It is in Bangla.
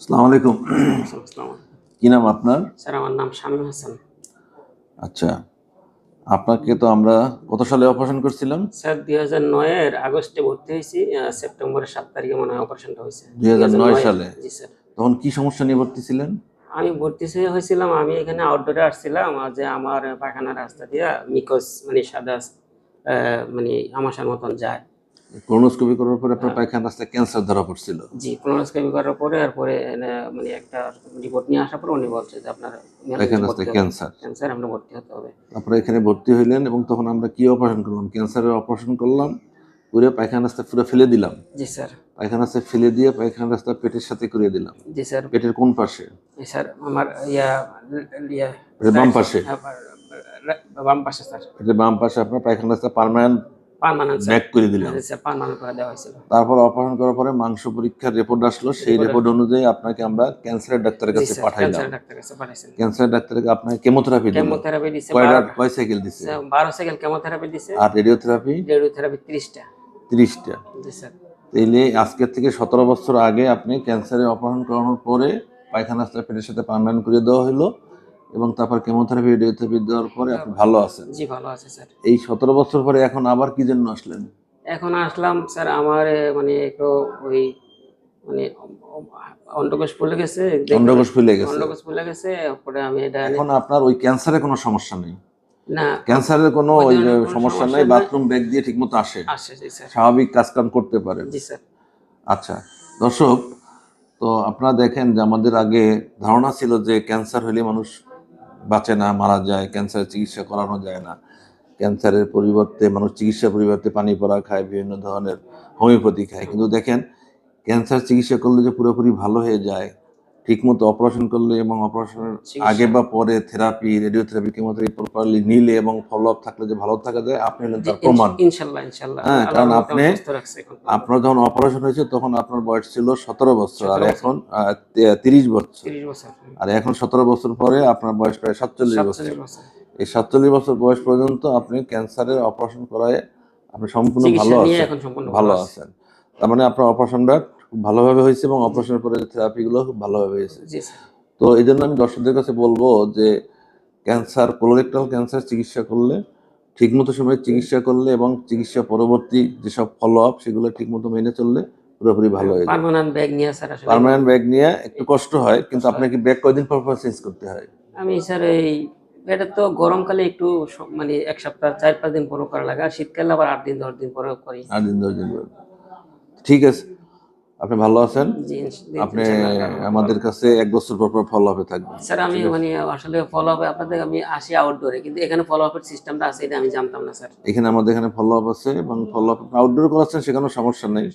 আসসালামু আলাইকুম। আসসালামু আলাইকুম। কি নাম আপনার? স্যার আমার নাম শামীম হাসান। আচ্ছা, আপনাকে তো আমরা কত সালে অপারেশন করছিলাম? স্যার ২০০৯ এর আগস্টে ভর্তি হইছি। সেপ্টেম্বরের ৭ তারিখে মনে হয় অপারেশনটা হইছে। ২০০৯ ২০০৯ সালে। জি স্যার। তখন কি সমস্যা নিয়ে ভর্তি ছিলেন? আমি ভর্তি হয়েছিলাম, আমি এখানে আউটডোরে আসছিলাম যে আমার পায়খানার রাস্তা দিয়া মিকোস মানে সাদা মানে আমাশার মতন যায়। কোলোনোস্কোপি করার পরে আপনার আ পায়খানার রাস্তায় ক্যান্সার ধরা পড়ছিল। জি, কোলোনোস্কোপি করার পরে এরপরে মানে একটা রিপোর্ট নিয়ে আসার পরে উনি বলছে যে আপনার পায়খানার ভর্তি রাস্তায় হতে ক্যান্সার। ক্যান্সার, আপনার ভর্তি হতে হবে। তারপরে এখানে ভর্তি হইলেন এবং তখন আমরা কি অপারেশন করলাম? ক্যান্সারের অপারেশন করলাম। করে পায়খানার রাস্তা পুরো ফেলে দিলাম। জি স্যার। পায়খানার রাস্তায় ফেলে দিয়ে পায়খানার রাস্তা পেটের সাথে করিয়ে দিলাম। জি স্যার। পেটের কোন পাশে? স্যার আমার ইয়া পেটের বাম পাশে। বাম পাশে স্যার। পেটের বাম পাশে আপনার পায়খানার রাস্তা পার্মানেন্ট পার্মানেন্ট স্যার। ব্যাক করে দিলাম। স্যার পার্মানেন্ট করে দেওয়া হয়েছিল। তারপর অপারেশন করার পরে মাংস পরীক্ষার রিপোর্ট আসলো। সেই রিপোর্ট রিপোর্ট অনুযায়ী আপনাকে আমরা ক্যান্সারের ডাক্তারের জি কাছে স্যার, পাঠাইলাম। ক্যান্সার ডাক্তারের কাছে পাঠাইছেন। ক্যান্সার ডাক্তারকে আপনাকে কেমোথেরাপি দিল। কেমোথেরাপি দিছে কয় সাইকেল দিছে? স্যার ১২ সাইকেল কেমোথেরাপি দিছে। আর রেডিওথেরাপি? রেডিওথেরাপি ৩০ টা। 30 টা। জি স্যার। তাইলে আজকের থেকে 17 বছর আগে আপনি ক্যান্সারের অপারেশন করানোর পরে পায়খানা রাস্তা পেটের সাথে পার্মানেন্ট করে দেওয়া হলো এবং তারপর কেমোথেরাপি, রেডিওথেরাপি দেওয়ার পরে আপনি ভালো আছেন। জি ভালো আছে স্যার। এই 17 বছর পরে এখন আবার কি জন্য আসলেন? এখন আসলাম স্যার আমার মানে একটু ওই মানে অন্ডকোষ ফুলে গেছে। অন্ডকোষ ফুলে গেছে। অন্ডকোষ ফুলে গেছে। পরে আমি এটা এখন আপনার ওই ক্যান্সারের কোনো সমস্যা নেই। না ক্যান্সারের কোনো ওই ওই ধরনের কোনো সমস্যা সমস্যা নাই, নাই। বাথরুম ব্যাগ দিয়ে ঠিকমতো আসে। আসে জি স্যার। স্বাভাবিক কাজকাম করতে পারেন। জি স্যার। আচ্ছা, দর্শক, তো আপনারা দেখেন যে আমাদের আগে ধারণা ছিল যে ক্যান্সার হলে মানুষ বাঁচে না, মারা যায়, ক্যান্সারের চিকিৎসা করানো যায় না। ক্যান্সারের পরিবর্তে মানুষ চিকিৎসার পরিবর্তে পানি পড়া খায়, বিভিন্ন ধরনের হোমিওপ্যাথি খায়। কিন্তু দেখেন ক্যান্সার চিকিৎসা করলে যে পুরোপুরি ভালো হয়ে যায়, ঠিকমতো অপারেশন করলে এবং অপারেশনের আগে বা পরে থেরাপি, রেডিওথেরাপি, কেমোথেরাপি প্রপারলি নিলে এবং ফলো আপ থাকলে যে ভালো থাকা যায়, আপনি হলেন তার প্রমাণ। ইনশাআল্লাহ, ইনশাআল্লাহ। হ্যাঁ, আল্লাহর কারণ রহমতে আপনি সুস্থ রাখছে এখন। আপনার যখন অপারেশন হয়েছে তখন আপনার বয়স ছিল 17 বছর, আর 17 বছর। এখন 30 বছর। ৩০ বছর। আর এখন 17 বছর পরে আপনার বয়স প্রায় 47 বছর। ৪৭ বছর। এই 47 বছর বয়স পর্যন্ত আপনি ক্যান্সারের অপারেশন করায় আপনি সম্পূর্ণ চিকিৎসা ভালো নিয়ে আছেন। এখন সম্পূর্ণ ভালো ভালো আছি। আছেন। তার মানে আপনার অপারেশনটা খুব ভালোভাবে হয়েছে এবং অপারেশনের পরে থেরাপিগুলো খুব ভালোভাবে হয়েছে। জি স্যার। তো এই জন্য আমি দর্শকদের কাছে বলবো যে ক্যান্সার, কোলোরেক্টাল ক্যান্সার চিকিৎসা করলে, ঠিকমতো সময়ে চিকিৎসা করলে এবং চিকিৎসা পরবর্তী যেসব ফলো আপ সেগুলো ঠিকমতো মেনে চললে পুরোপুরি ভালো হয়ে যায়। পার্মানেন্ট ব্যাগ নিয়ে স্যার আসলে পার্মানেন্ট ব্যাগ নিয়ে একটু কষ্ট হয়, কিন্তু কষ্ট হয়। আপনাকে ব্যাগ কয়দিন পর পর চেঞ্জ করতে হয়? আমি স্যার এটা তো গরমকালে একটু মানে ১ সপ্তাহ ৪-৫ দিন পরও করা লাগে। আর শীতকালে আবার ৮ দিন ১০ দিন পরেও করি। ৮ দিন ১০ দিন পর। ঠিক আছে। আপনি ভালো আছেন। জি, আপনি ইনশাআল্লাহ আমাদের কাছে ১ বছর পর পর ফলো আপে থাকবেন। স্যার আমি ঠিক আছে? মানে আসলে ফলো আপ আপনাদের আমি আসি আউটডোরে, কিন্তু এখানে ফলো আপের সিস্টেমটা আছে এটা আমি জানতাম না স্যার। এখানে আমাদের এখানে ফলো আপ আছে এবং ফলো আপ আউটডোর করাচ্ছেন সেখানেও সমস্যা নেই।